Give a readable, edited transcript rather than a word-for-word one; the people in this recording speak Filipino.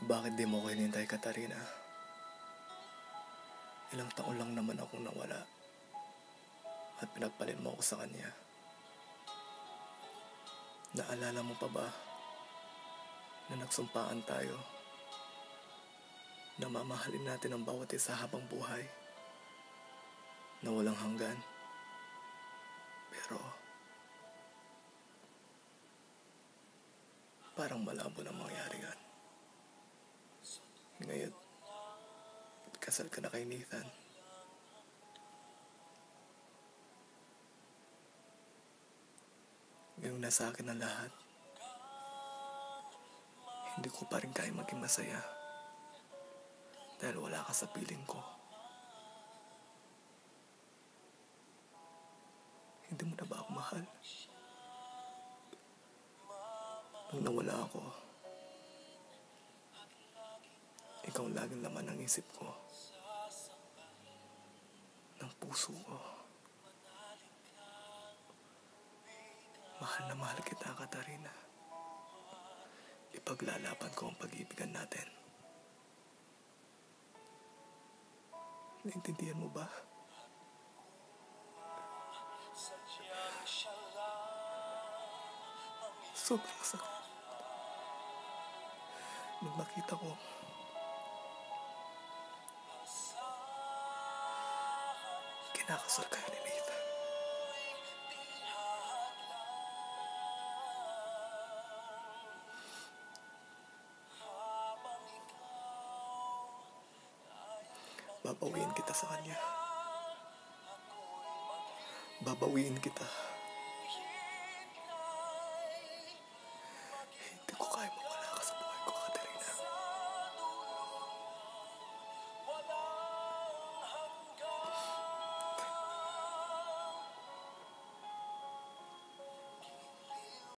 Bakit di mo ko hinintay, Katarina? Ilang taon lang naman akong nawala at pinagpalit mo ako sa kanya. Naalala mo pa ba na nagsumpaan tayo na mamahalin natin ang bawat isa habang buhay na walang hanggan? Pero parang malabo na mangyari yan. Ngayon, kasal ka na kay Nathan. Ngayong nasa akin ang lahat, hindi ko pa rin kaya maging masaya dahil wala ka sa piling ko. Hindi mo na ba ako mahal? Nung nawala ako, ikaw laging laman ng isip ko, ng puso ko. Mahal na mahal kita, Katarina. Ipaglalaban ko ang pag-ibigan natin. Naintindihan mo ba? Sobrang sakit nung makita ko kinakasal kayo ni Nathan. Babawiin kita sa kanya. Babawiin kita.